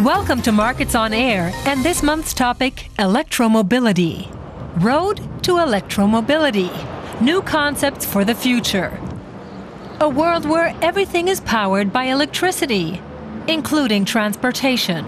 Welcome to Markets on Air and this month's topic, electromobility. Road to electromobility. New concepts for the future. A world where everything is powered by electricity, including transportation.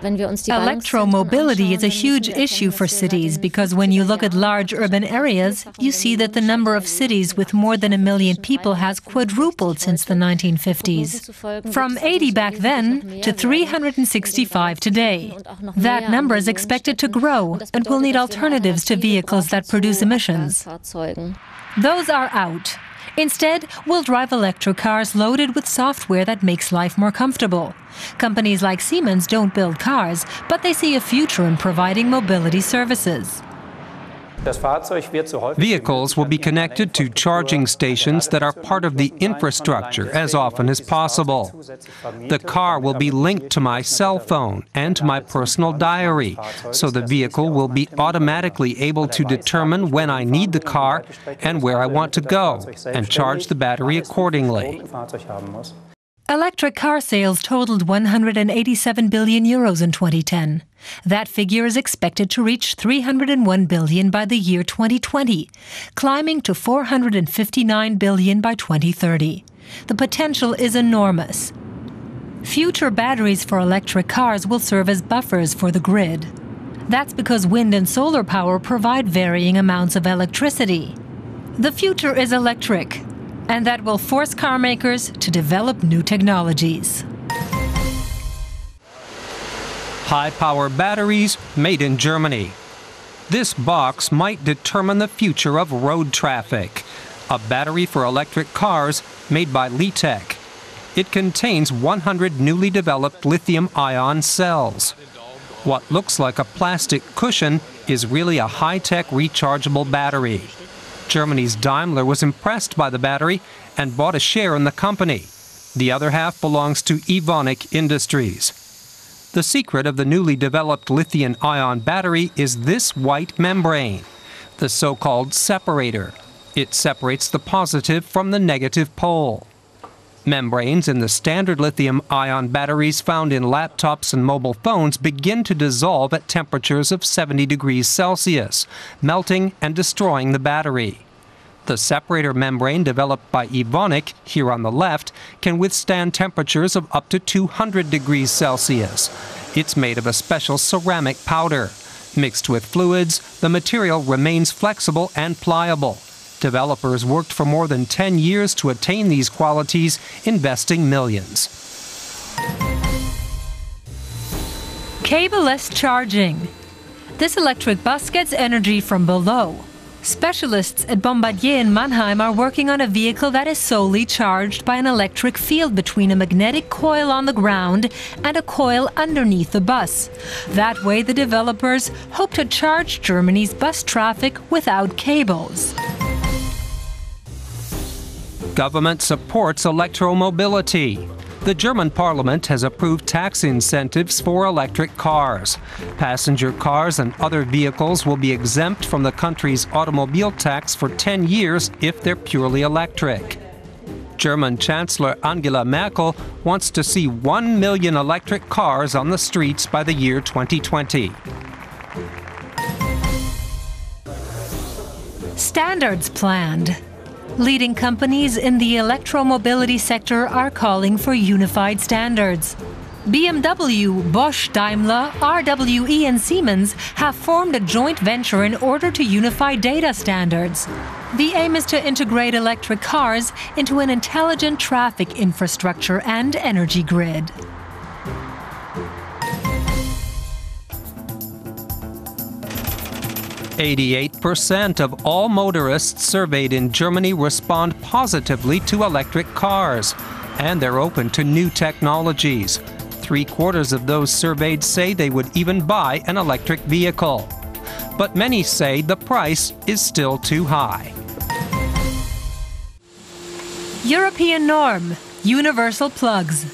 Electromobility is a huge issue for cities because when you look at large urban areas, you see that the number of cities with more than 1 million people has quadrupled since the 1950s. From 80 back then to 365 today. That number is expected to grow and will need alternatives to vehicles that produce emissions. Those are out. Instead, we'll drive electric cars loaded with software that makes life more comfortable. Companies like Siemens don't build cars, but they see a future in providing mobility services. Vehicles will be connected to charging stations that are part of the infrastructure as often as possible. The car will be linked to my cell phone and to my personal diary, so the vehicle will be automatically able to determine when I need the car and where I want to go, and charge the battery accordingly. Electric car sales totaled 187 billion euros in 2010. That figure is expected to reach 301 billion by the year 2020, climbing to 459 billion by 2030. The potential is enormous. Future batteries for electric cars will serve as buffers for the grid. That's because wind and solar power provide varying amounts of electricity. The future is electric, and that will force car makers to develop new technologies. High-power batteries made in Germany. This box might determine the future of road traffic. A battery for electric cars made by Litec. It contains 100 newly developed lithium-ion cells. What looks like a plastic cushion is really a high-tech rechargeable battery. Germany's Daimler was impressed by the battery and bought a share in the company. The other half belongs to Evonik Industries. The secret of the newly developed lithium-ion battery is this white membrane, the so-called separator. It separates the positive from the negative pole. Membranes in the standard lithium-ion batteries found in laptops and mobile phones begin to dissolve at temperatures of 70 degrees Celsius, melting and destroying the battery. The separator membrane developed by Evonik, here on the left, can withstand temperatures of up to 200 degrees Celsius. It's made of a special ceramic powder. Mixed with fluids, the material remains flexible and pliable. Developers worked for more than 10 years to attain these qualities, investing millions. Cableless charging. This electric bus gets energy from below. Specialists at Bombardier in Mannheim are working on a vehicle that is solely charged by an electric field between a magnetic coil on the ground and a coil underneath the bus. That way, the developers hope to charge Germany's bus traffic without cables. Government supports electromobility. The German parliament has approved tax incentives for electric cars. Passenger cars and other vehicles will be exempt from the country's automobile tax for 10 years if they're purely electric. German Chancellor Angela Merkel wants to see 1 million electric cars on the streets by the year 2020. Standards planned. Leading companies in the electromobility sector are calling for unified standards. BMW, Bosch, Daimler, RWE and Siemens have formed a joint venture in order to unify data standards. The aim is to integrate electric cars into an intelligent traffic infrastructure and energy grid. "88% of all motorists surveyed in Germany respond positively to electric cars, and they're open to new technologies. 3/4 of those surveyed say they would even buy an electric vehicle. But many say the price is still too high." European norm, universal plugs.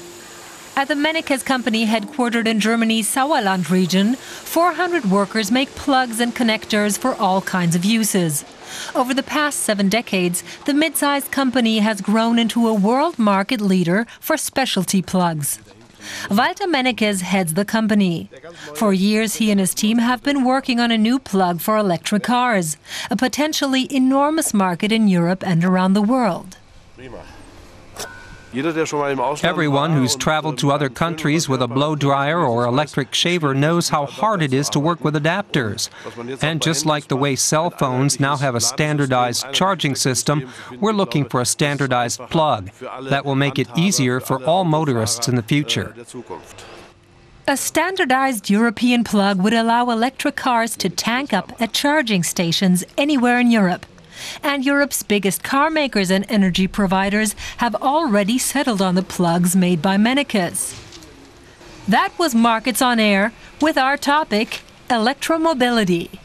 At the Mennekes company headquartered in Germany's Sauerland region, 400 workers make plugs and connectors for all kinds of uses. Over the past 7 decades, the mid-sized company has grown into a world market leader for specialty plugs. Walter Mennekes heads the company. For years, he and his team have been working on a new plug for electric cars, a potentially enormous market in Europe and around the world. Everyone who's traveled to other countries with a blow dryer or electric shaver knows how hard it is to work with adapters. And just like the way cell phones now have a standardized charging system, we're looking for a standardized plug that will make it easier for all motorists in the future. A standardized European plug would allow electric cars to tank up at charging stations anywhere in Europe. And Europe's biggest car makers and energy providers have already settled on the plugs made by Mennekes. That was Markets on Air with our topic, electromobility.